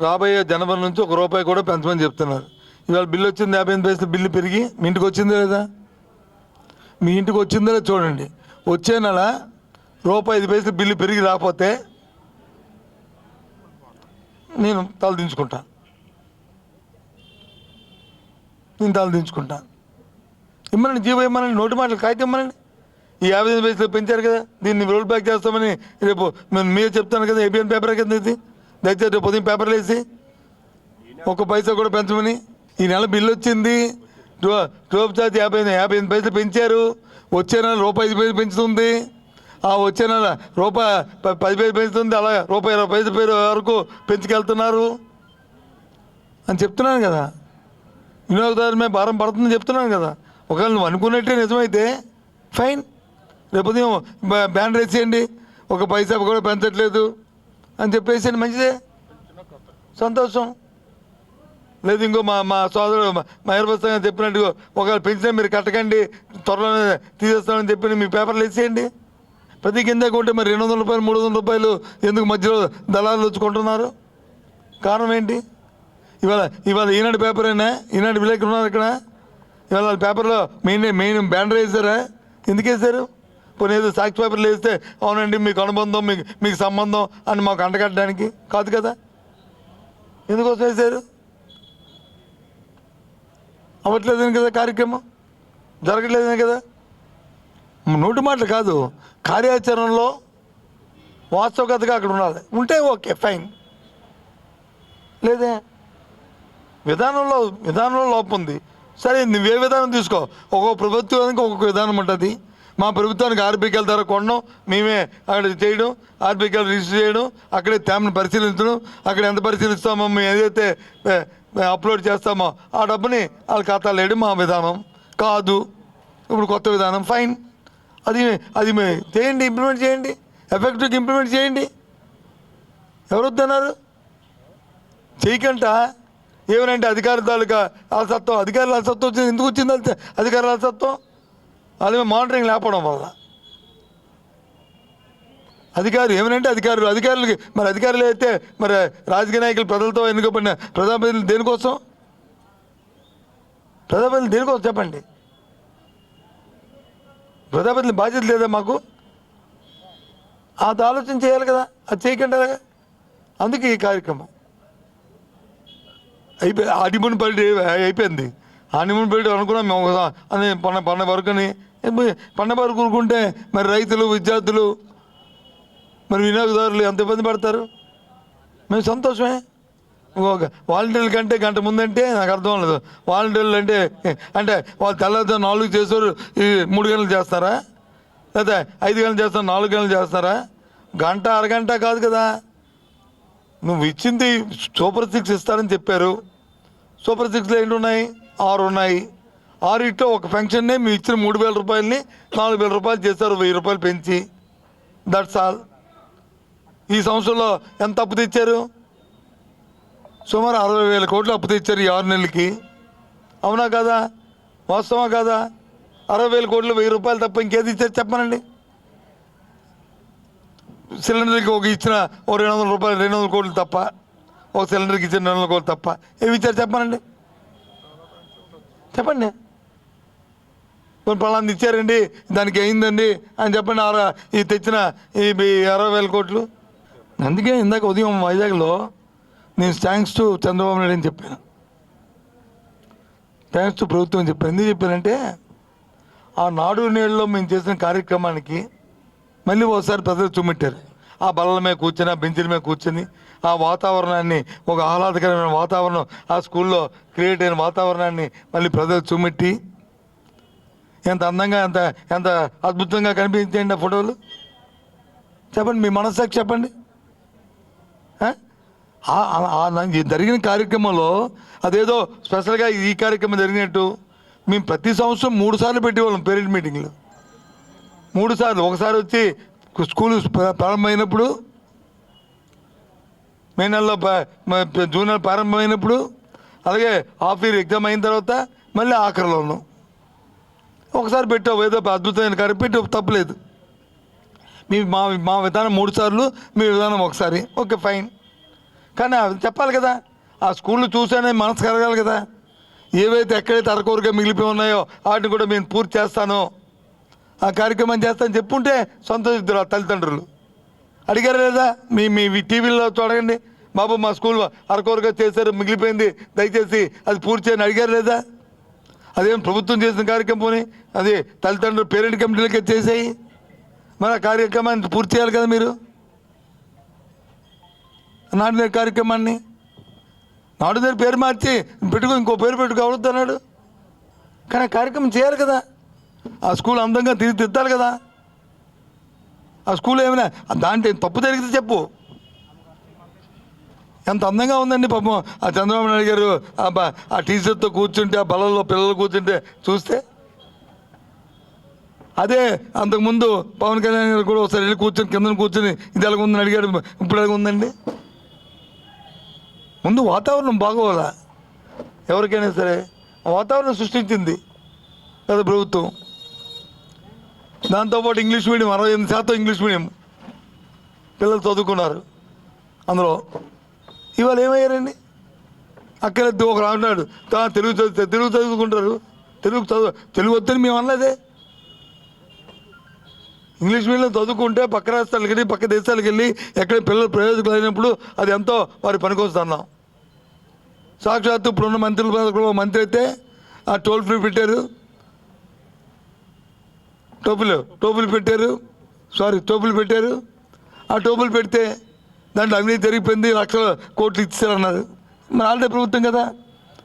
రాబోయే జనవరి నుంచి ₹1 కూడా పెంచమని చెప్తున్నారు. ఇవాళ బిల్లు వచ్చింది 58 పైసలు బిల్లు పెరిగి మీ ఇంటికి వచ్చిందో లేదా? మీ ఇంటికి వచ్చిందో లేదా చూడండి. వచ్చే నెల ₹5 బిల్లు పెరిగి రాకపోతే నేను తలదించుకుంటాను. ఇమ్మనండి, జీవో ఇమ్మనండి, నోటి మాటలు కాగితం ఇమ్మనండి. ఈ 55 పైసలు పెంచారు కదా, దీన్ని రోల్ బ్యాక్ చేస్తామని రేపు మీరు చెప్తాను కదా, ఏబిఎన్ పేపర్ కింద ఇది. దయచేసి రేపు ఉదయం పేపర్లు వేసి ₹1 కూడా పెంచమని. ఈ నెల బిల్లు వచ్చింది, టోప్ ఛార్జ్ 55 పైసలు పెంచారు. వచ్చే నెల ₹5 పెంచుతుంది. ఆ వచ్చే నెల ₹10 పెంచుతుంది. అలా ₹20 వరకు పెంచుకెళ్తున్నారు అని చెప్తున్నాను కదా. వినియోగదారు మీద భారం పడుతుందని చెప్తున్నాను కదా. ఒకవేళ నువ్వు అనుకున్నట్టే నిజమైతే ఫైన్, రేపు ఉదయం బ్యానర్ వేసేయండి, ₹1 కూడా పెంచట్లేదు అని చెప్పేసేయండి, మంచిదే, సంతోషం. లేదు ఇంకో మా సోదరుడు మహేర్భస్తంగా చెప్పినట్టు ఒకవేళ పెంచినా మీరు కట్టకండి, త్వరలోనే తీసేస్తామని చెప్పి మీ పేపర్లు వేసేయండి. ప్రతి కింద కొంటే మరి ₹200, ₹300 ఎందుకు మధ్యలో దళాలు వచ్చుకుంటున్నారు? కారణం ఏంటి? ఇవాళ ఈనాడు పేపర్ అయినా, ఈనాడు విలేకరులు ఉన్నారు ఇక్కడ, ఇవాళ పేపర్లో మెయిన్ బ్యానర్ వేసారా? ఎందుకు వేశారు? పోనీ ఏదో సాక్షి పేపర్లు వేస్తే అవునండి మీకు అనుబంధం, మీకు సంబంధం అని మాకు అంటగట్టడానికి కాదు కదా. ఎందుకోసం వేశారు? అవ్వట్లేదని కదా, కార్యక్రమం జరగట్లేదని కదా. నోటి మాటలు కాదు, కార్యాచరణలో వాస్తవికతగా అక్కడ ఉండాలి. ఉంటే ఓకే ఫైన్, లేదే విధానంలో లోపం ఉంది. సరే నువ్వే విధానం తీసుకో, ఒక్కొక్క ప్రభుత్వానికి ఒక్కొక్క విధానం ఉంటుంది. మా ప్రభుత్వానికి ఆర్బికేల ద్వారా కొనడం, మేమే అక్కడ చేయడం, ఆర్బికేలు రిజిస్టర్ చేయడం, అక్కడే తేమను పరిశీలించడం, అక్కడ ఎంత పరిశీలిస్తామో మేము ఏదైతే అప్లోడ్ చేస్తామో ఆ డబ్బుని వాళ్ళ ఖాతాలో వేయడం మా విధానం కాదు. ఇప్పుడు కొత్త విధానం ఫైన్, అది చేయండి, ఇంప్లిమెంట్ చేయండి, ఎఫెక్టివ్గా ఇంప్లిమెంట్ చేయండి. ఎవరు వద్దన్నారు? చేయకంట ఏమనంటే అధికారుల తాలూకా అలసత్వం, అధికారుల అలసత్వం వచ్చింది. ఎందుకు వచ్చింది అధికారుల అలసత్వం? వాళ్ళ మానిటరింగ్ లేకపోవడం వల్ల. అధికారులు ఏమనంటే అధికారులకి మరి అధికారులు అయితే మరి రాజకీయ నాయకులు ప్రజలతో ఎన్నుకోబడిన ప్రజాప్రతినిధులు దేనికోసం? ప్రజాప్రతినిధులు దేనికోసం చెప్పండి? ప్రజాప్రతినిధుల బాధ్యత లేదా మాకు? అది ఆలోచన చేయాలి కదా, అది చేయకుండా. అందుకే ఈ కార్యక్రమం హనీమూన్ పీరియడ్ అయిపోయింది. హనీమూన్ పీరియడ్ అనుకున్నాం మేము అని పండగ వరకుని. పండగ వరకు ఊరుకుంటే మరి రైతులు, విద్యార్థులు, మరి వినియోగదారులు ఎంత ఇబ్బంది పడతారు. మేము సంతోషమే. వాలంటీర్ల కంటే గంట ముందంటే నాకు అర్థం లేదు. వాలంటీర్లు అంటే వాళ్ళు తెల్లవారు 4 చేస్తారు, 3 గంటలు చేస్తారా? లేదా 5 గంటలు చేస్తారా, 4 గంటలు చేస్తారా? గంట అరగంట కాదు కదా. నువ్వు ఇచ్చింది సూపర్ 6 ఇస్తారని చెప్పారు. సూపర్ 6లో ఏంటి ఉన్నాయి? 6 ఉన్నాయి. 6 ఒక ఫంక్షన్నే మీరు ఇచ్చిన ₹3,000ని ₹4,000 చేశారు, ₹1,000 పెంచి. That's all. ఈ సంవత్సరంలో ఎంత అప్పు తెచ్చారు? సుమారు 60,000 కోట్లు అప్పు తెచ్చారు ఈ 6 నెలలకి. అవునా కదా? వాస్తవా కదా? 60,000 కోట్లు ₹1,000 తప్ప ఇంకేది ఇచ్చారు చెప్పనండి. సిలిండర్కి ఒక ఇచ్చిన ₹200 కోట్లు తప్ప, ఒక సిలిండర్కి ఇచ్చిన 200 కోట్లు తప్ప ఏమి ఇచ్చారు చెప్పనండి. చెప్పండి. పలాంది ఇచ్చారండి, దానికి అయిందండి అని చెప్పండి. ఈ తెచ్చిన ఈ 60,000 కోట్లు. అందుకే ఇందాక ఉదయం వైజాగ్లో నేను థ్యాంక్స్ టు చంద్రబాబు నాయుడు అని చెప్పాను, థ్యాంక్స్ టు ప్రభుత్వం అని చెప్పాను. ఎందుకు చెప్పానంటే ఆ నాడు నేడులో మేము చేసిన కార్యక్రమానికి మళ్ళీ ఒకసారి ప్రజలు చుమ్మిట్టారు. ఆ బల్లల మీద కూర్చొని, ఆ బెంచీల మీద కూర్చొని ఆ వాతావరణాన్ని, ఒక ఆహ్లాదకరమైన వాతావరణం, ఆ స్కూల్లో క్రియేట్ అయిన వాతావరణాన్ని మళ్ళీ ప్రజలు చుమ్మిట్టి ఎంత అందంగా, ఎంత అద్భుతంగా కనిపించండి ఆ ఫోటోలు. చెప్పండి, మీ మనస్సాక్షి చెప్పండి. జరిగిన కార్యక్రమంలో అదేదో స్పెషల్గా ఈ కార్యక్రమం జరిగినట్టు మేము ప్రతి సంవత్సరం 3 సార్లు పెట్టేవాళ్ళం పేరెంట్ మీటింగ్లు. 3 సార్లు. ఒకసారి వచ్చి స్కూల్ ప్రారంభమైనప్పుడు, మే నెలలో జూన్ నెల ప్రారంభమైనప్పుడు, అలాగే హాఫ్ ఇయర్ ఎగ్జామ్ అయిన తర్వాత మళ్ళీ ఆఖరిలోను ఒకసారి పెట్టావు. ఏదో అద్భుతమైన కార్యం పెట్టి తప్పలేదు. మా విధానం 3 సార్లు, మీ విధానం ఒకసారి. Okay fine. కానీ అది చెప్పాలి కదా, ఆ స్కూళ్ళు చూసానే మనసు కలగాలి కదా. ఏవైతే ఎక్కడైతే అరకొరగా మిగిలిపోయి ఉన్నాయో వాటిని కూడా మేము పూర్తి చేస్తాను, ఆ కార్యక్రమం చేస్తాను చెప్పుంటే సంతోషిద్దరు ఆ తల్లిదండ్రులు. అడిగారు లేదా? మీ టీవీలో చూడకండి, బాబు మా స్కూల్ అరకొరగా చేశారు, మిగిలిపోయింది, దయచేసి అది పూర్తి చేయని అడిగారు లేదా? అదేం ప్రభుత్వం చేసిన కార్యక్రమం పోనీ అది తల్లిదండ్రులు పేరెంట్ కమిటీలకి చేసాయి, మరి ఆ కార్యక్రమాన్ని పూర్తి చేయాలి కదా మీరు. నాడు నేడు కార్యక్రమాన్ని నాడు నేడు పేరు మార్చి ఇంకో పేరు పెట్టుకోవద్దన్నాడు. కానీ ఆ కార్యక్రమం చేయాలి కదా, ఆ స్కూల్ అందంగా తీర్చిదిద్దాలి కదా. ఆ స్కూల్ ఏమైనా దాంట్లో తప్పు జరిగితే చెప్పు. ఎంత అందంగా ఉందండి పాపం ఆ చంద్రబాబు నాయుడు గారు ఆ టీచర్తో కూర్చుంటే, ఆ బలంలో పిల్లలు కూర్చుంటే చూస్తే. అదే అంతకుముందు పవన్ కళ్యాణ్ గారు కూడా ఒకసారి వెళ్ళి కూర్చొని కింద కూర్చొని ఇది ఎలాగుందని అడిగాడు, ఇప్పుడు ఎలాగుందండి. ముందు వాతావరణం బాగోవాలా, ఎవరికైనా సరే ఆ వాతావరణం సృష్టించింది కదా ప్రభుత్వం. దాంతోపాటు ఇంగ్లీష్ మీడియం 68% ఇంగ్లీష్ మీడియం పిల్లలు చదువుకున్నారు. అందులో ఇవాళ ఏమయ్యారండి? అక్కడ ఒకరు అంటున్నాడు తెలుగు చదువుకుంటారు, తెలుగు వద్దని మేము అనలేదే. ఇంగ్లీష్ మీడియం చదువుకుంటే పక్క రాష్ట్రాలకు వెళ్ళి పక్క దేశాలకు వెళ్ళి ఎక్కడ పిల్లలు ప్రయోజకులు అయినప్పుడు అది ఎంతో వారి పనికొస్తున్నాం. సాక్షాత్తు ఇప్పుడున్న మంత్రులు మంత్రి అయితే ఆ టోల్ ఫ్రీ పెట్టారు, టోపులు పెట్టారు. ఆ టోపులు పెడితే దాంట్లో అవినీతి జరిగిపోయింది, లక్షల కోట్లు ఇచ్చారన్నారు. మరి ఆల్రెడీ ప్రభుత్వం కదా,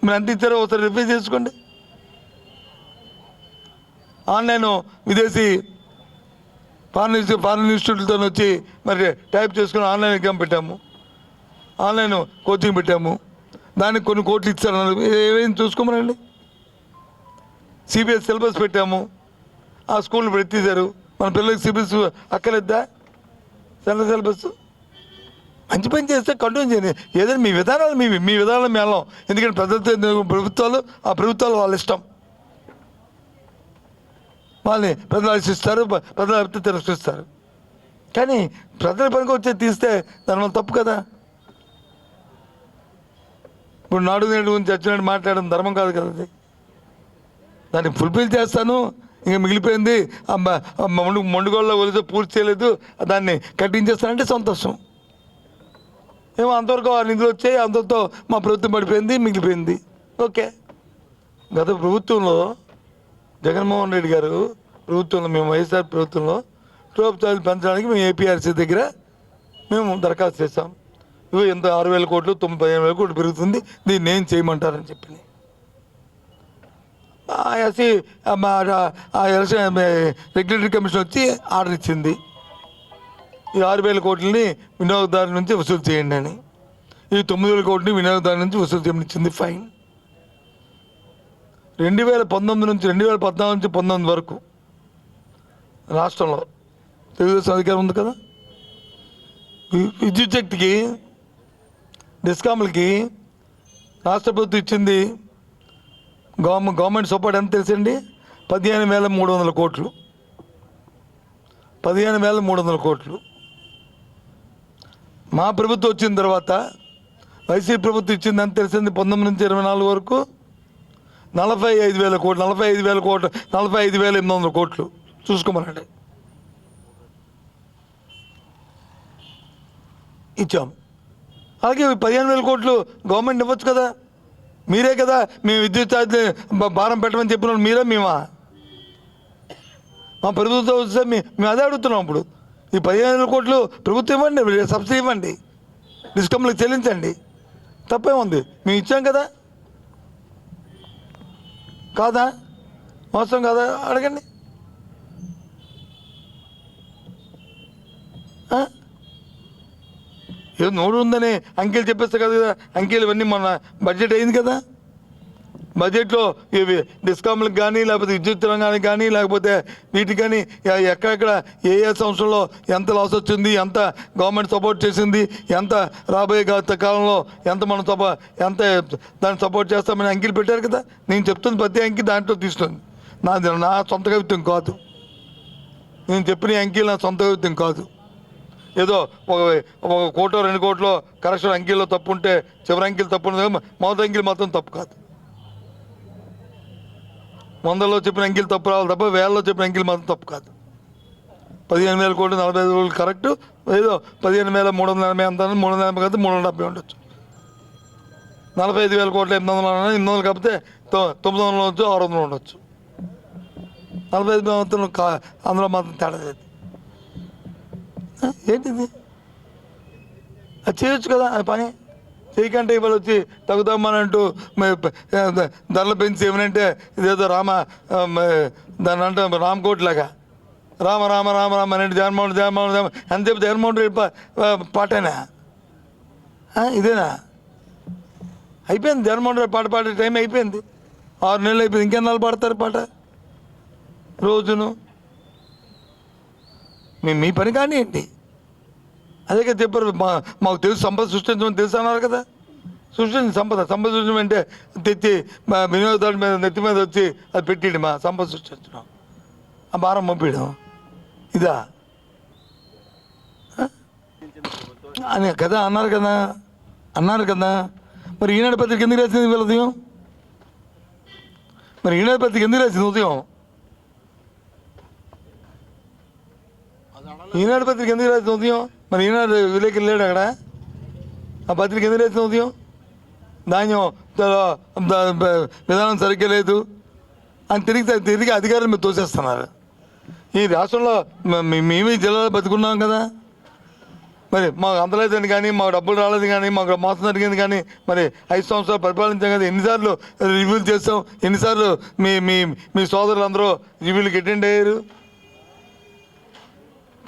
మీరు ఎంత ఇచ్చారో ఒకసారి రిఫ్రెష్ చేసుకోండి. ఆన్లైన్ విదేశీ ఫారిన్ ఇన్స్టిట్యూట్లతో వచ్చి మరి టైప్ చేసుకుని ఆన్లైన్ ఎగ్జామ్ పెట్టాము, ఆన్లైన్ కోచింగ్ పెట్టాము, దానికి కొన్ని కోట్లు ఇచ్చారన్నారు. ఏమేమి చూసుకోమనండి. సిబిఎస్ సిలబస్ పెట్టాము, ఆ స్కూల్ పెట్టేశారు. మన పిల్లలకి సిబిఎస్ అక్కర్లేద్దా? సెంట్రల్ సిలబస్ మంచి పని చేస్తే కంటిన్యూ చేయండి. ఏదైనా మీ విధానాలు మీ విధానాలు మేళం. ఎందుకంటే ప్రభుత్వాలు వాళ్ళ ఇష్టం, వాళ్ళని ప్రజలు ఆశిస్తారు, ప్రజలు అభివృద్ధి తిరస్కరిస్తారు. కానీ ప్రజల పనికి వచ్చే తీస్తే దానివల్ల తప్పు కదా. ఇప్పుడు నాడు నేడు గురించి వచ్చినట్టు మాట్లాడడం ధర్మం కాదు కదా. అది దాన్ని ఫుల్ఫిల్ చేస్తాను, ఇంకా మిగిలిపోయింది మొండుగోళ్ళలో వదిలితే పూర్తి చేయలేదు, దాన్ని కట్టించేస్తానంటే సంతోషం. ఏమో అంతవరకు ఆ నిధులు వచ్చాయి, అంతతో మా ప్రభుత్వం పడిపోయింది, మిగిలిపోయింది. ఓకే. గత ప్రభుత్వంలో జగన్మోహన్ రెడ్డి గారు ప్రభుత్వంలో, మేము వైఎస్ఆర్ ప్రభుత్వంలో ఛార్జీలు పెంచడానికి మేము ఏపీఆర్సీ దగ్గర మేము దరఖాస్తు చేస్తాం. ఇవి ఎంత 6,000 కోట్లు 15,000 కోట్లు పెరుగుతుంది, దీన్ని ఏం చేయమంటారని చెప్పి రెగ్యులేటరీ కమిషన్ వచ్చి ఆర్డర్ ఇచ్చింది. ఈ 6,000 కోట్లని వినియోగదారుల నుంచి వసూలు చేయండి అని. ఈ 9,000 కోట్లని వినియోగదారుల నుంచి వసూలు చేయమని ఇచ్చింది ఫైన్. 2019 నుంచి 2014 నుంచి 19 వరకు రాష్ట్రంలో తెలుగుదేశం అధికారం ఉంది కదా. విద్యుత్ శక్తికి డిస్కామ్లకి రాష్ట్ర ప్రభుత్వం ఇచ్చింది గవర్నమెంట్ సపోర్ట్ ఎంత తెలుసండి? 15,300 కోట్లు. 15,300 కోట్లు. మా ప్రభుత్వం వచ్చిన తర్వాత వైసీపీ ప్రభుత్వం ఇచ్చింది ఎంత తెలిసింది? 19 నుంచి 24 వరకు 45,000 కోట్లు. 45,800 కోట్లు చూసుకోమనండి ఇచ్చాం. అలాగే 15,000 కోట్లు గవర్నమెంట్ ఇవ్వచ్చు కదా. మీరే కదా మేము విద్యుత్ ఛార్జీ భారం పెట్టమని చెప్పిన మీరే మేమా? మా ప్రభుత్వం వస్తే మేము అదే అడుగుతున్నాం. ఇప్పుడు ఈ 15,000 కోట్లు ప్రభుత్వం ఇవ్వండి, సబ్సిడీ ఇవ్వండి, డిస్కమ్లకు చెల్లించండి, తప్పేముంది? మేము ఇచ్చాం కదా, కాదా? మోసం కాదా? అడగండి. ఏదో నోడు ఉందని అంకెలు చెప్పేస్తా కదా. అంకెలు ఇవన్నీ మొన్న బడ్జెట్ అయింది కదా. బడ్జెట్లో ఇవి డిస్కామ్లకు కానీ లేకపోతే విద్యుత్ రంగానికి కానీ లేకపోతే వీటికి కానీ ఎక్కడెక్కడ ఏ సంవత్సరంలో ఎంత లాస్ వచ్చింది, ఎంత గవర్నమెంట్ సపోర్ట్ చేసింది, ఎంత రాబోయే కాలంలో ఎంత మనం ఎంత దాన్ని సపోర్ట్ చేస్తామని అంకెలు పెట్టారు కదా. నేను చెప్తుంది ప్రతి అంకి దాంట్లో తీస్తుంది. నా సొంత కవిత్వం కాదు. నేను చెప్పిన అంకెలు నా సొంత కవిత్వం కాదు. ఏదో ఒక కోటో 2 కోట్లో కరెక్షన్ అంకెల్లో తప్పు ఉంటే చివరి అంకెలు తప్పు ఉంటుంది, మొదటి అంకెలు మాత్రం తప్పు కాదు. 100లో చెప్పిన అంకెలు తప్పు రావాలి తప్ప 1000లో చెప్పిన అంకెలు మాత్రం తప్పు కాదు. 15,000 కోట్లు 45 రోజులు కరెక్ట్, ఏదో 15,380 అంత 380 కాదు 370 ఉండొచ్చు. 45,000 కోట్లు 800 800 కాకపోతే 900 ఉండొచ్చు, 600 ఉండొచ్చు. 45 మాత్రం అందులో మాత్రం తేడా లేదు. ఏంటిది? అది చేయొచ్చు కదా, అది పని చేయకంటే ఇవాళ వచ్చి తగ్గుతామనంటూ ధరలు పెంచి ఏమనంటే ఇదేదో దాన్ని అంటే రామకోట్ లాగా రామ రామ రామ రామ అంటే జగన్మోహన్ ఎంత చెప్పి జగన్మోహన్ రెడ్డి పాటేనా? ఇదేనా? అయిపోయింది. జగన్మోహన్ రెడ్డి పాట పాడే టైం అయిపోయింది. 6 నెలలు అయిపోయింది. ఇంకెన్నాళ్ళు పాడతారు పాట రోజును? మీ పని కానీ ఏంటి? అదే కదా చెప్పారు, మాకు తెలుసు సంపద సృష్టించమని తెలుసు అన్నారు కదా. సృష్టించి సంపద సృష్టించడం అంటే తెచ్చి మా వినియోగదారుడి మీద నెత్తి మీద వచ్చి అది పెట్టిండి మా సంపద సృష్టించడం, ఆ భారం పంపించడం ఇదా అని కదా అన్నారు కదా. మరి ఈనాడు పత్రిక ఎందుకు రాసింది వీళ్ళ ఉదయం? మరి ఈనాడు పత్రిక ఎందుకు రాసింది ఉదయం? ఈనాడు పత్రిక ఎందుకు రాసింది ఉదయం? మరి ఈనాడు విలేకరు లేడు అక్కడ? ఆ పత్రిక ఎందుకు రాసింది ఉదయం? ధాన్యం విధానం సరిగ్గా లేదు అని తిరిగి అధికారులు మీరు తోసేస్తున్నారు. ఈ రాష్ట్రంలో మేమే జిల్లాలో బతుకున్నాం కదా, మరి మాకు అందలేదని కానీ, మాకు డబ్బులు రాలేదు కానీ, మాకు మోసం జరిగింది కానీ, మరి 5 సంవత్సరాలు పరిపాలించాం కదా, ఎన్నిసార్లు రివ్యూలు చేస్తాం, ఎన్నిసార్లు మీ సోదరులు అందరూ రివ్యూలకు అటెండ్ అయ్యారు.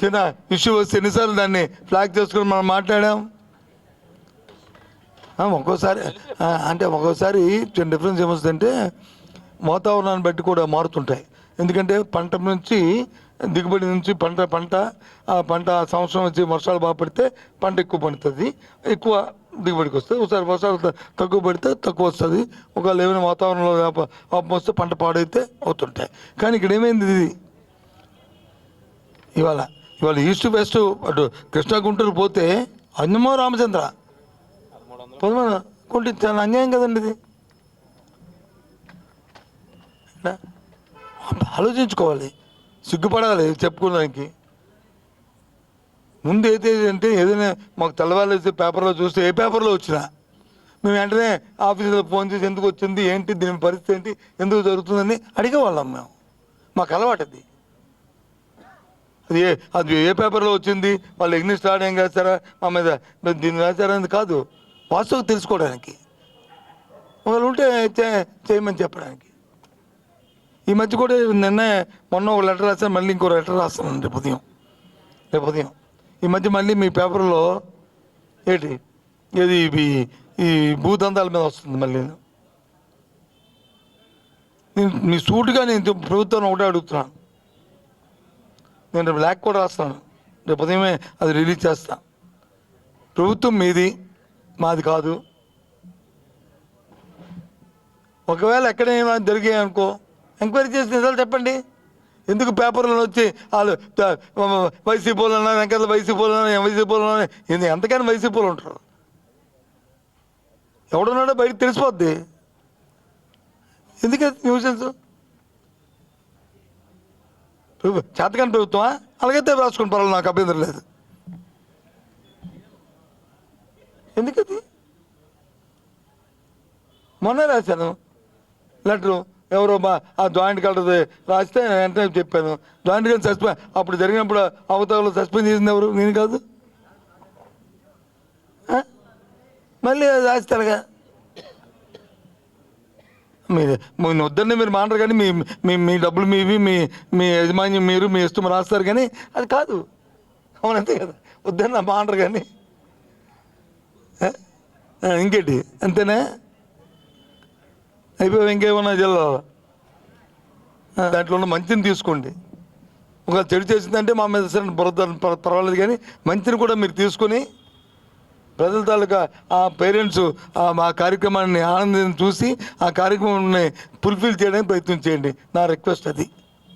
చిన్న ఇష్యూ వస్తే ఎన్నిసార్లు దాన్ని ఫ్లాగ్ చేసుకుని మనం మాట్లాడాం. ఒక్కోసారి డిఫరెన్స్ ఏమొస్తుందంటే వాతావరణాన్ని బట్టి కూడా మారుతుంటాయి. ఎందుకంటే పంట నుంచి దిగుబడి నుంచి పంట సంవత్సరం వచ్చి వర్షాలు బాగా పడితే పంట ఎక్కువ పండుతుంది, ఎక్కువ దిగుబడికి వస్తుంది. ఒకసారి వర్షాలు తక్కువ పడితే తక్కువ వస్తుంది. ఒకవేళ ఏమైనా వాతావరణంలో పాపం వస్తే పంట పాడైతే అవుతుంటాయి. కానీ ఇక్కడ ఏమైంది? ఇది ఇవాళ ఈస్ట్ వెస్ట్ అటు కృష్ణా గుంటూరు పోతే అన్నమో రామచంద్ర కొంటే చాలా అన్యాయం కదండి ఇది. ఆలోచించుకోవాలి, సిగ్గుపడాలి చెప్పుకోవడానికి. ముందు అంటే ఏదైనా మాకు తెల్లవాళ్ళు వేస్తే పేపర్లో చూస్తే ఏ పేపర్లో వచ్చినా మేము వెంటనే ఆఫీసులో ఫోన్ చేసి ఎందుకు వచ్చింది ఏంటి, దీని పరిస్థితి ఏంటి, ఎందుకు జరుగుతుందని అడిగేవాళ్ళం మేము. మాకు అలవాటు అది ఏ పేపర్లో వచ్చింది, వాళ్ళు ఎగ్నిస్ట్ ఏం చేస్తారా మా మీద దీన్ని రాశారని కాదు, వాస్తవం తెలుసుకోవడానికి, వాళ్ళు ఉంటే చేయమని చెప్పడానికి. ఈ మధ్య కూడా మొన్న ఒక లెటర్ రాశాను, మళ్ళీ ఇంకో లెటర్ రాస్తాను రేపు ఉదయం. ఈ మధ్య మళ్ళీ మీ పేపర్లో ఏది ఈ భూదందాల మీద వస్తుంది. మళ్ళీ మీ సూటుగా నేను ప్రభుత్వాన్ని ఒకటే అడుగుతున్నాను. నేను రేపు లేఖ కూడా రాస్తాను, రేపు ఉదయమే అది రిలీజ్ చేస్తా. ప్రభుత్వం మీది, మాది కాదు. ఒకవేళ ఎక్కడైనా జరిగాయనుకో ఎంక్వైరీ చేసి నిజాలు చెప్పండి. ఎందుకు పేపర్లో వచ్చి వాళ్ళు వైసీపీలు అన్నారు, వెంకట వైసీపీలు అన్నారు, ఎంతకైనా వైసీపీలు ఉంటారు. ఎవడున్నాడో బయటకు తెలిసిపోద్ది. ఎందుకు న్యూసెన్స్? చేతకాని ప్రభుత్వమా? అలాగైతే రాసుకుని పర్వాలేదు, నాకు అభ్యంతరం లేదు. ఎందుకది? మొన్న రాశాను లెటరు, ఎవరో ఆ జాయింట్ కలర్ రాస్తే వెంటనే చెప్పాను. జాయింట్ కలర్ సస్పెండ్ అప్పుడు జరిగినప్పుడు అవతల సస్పెండ్ చేసింది ఎవరు? నేను కాదు. మళ్ళీ రాస్తారుగా. మీరు వద్దని మీరు మాట్లాడరు కానీ మీ డబ్బులు మీవి, మీ యజమాన్యం మీరు, మీ ఇష్టం రాస్తారు కానీ అది కాదు. అవునంతే కదా, వద్దని నా మాట్లాడరు కానీ ఇంకేంటి, అంతేనా? అయిపోయి ఇంకేమన్నా జిల్లా దాంట్లో ఉన్న మంచిని తీసుకోండి. ఒక చెడు చేసిందంటే మా మీద సరే పర్వాలేదు, కానీ మంచిని కూడా మీరు తీసుకొని ప్రజల తాలూకా ఆ పేరెంట్స్ ఆ కార్యక్రమాన్ని ఆనందం చూసి ఆ కార్యక్రమాన్ని ఫుల్ఫిల్ చేయడానికి ప్రయత్నం చేయండి. నా రిక్వెస్ట్ అది.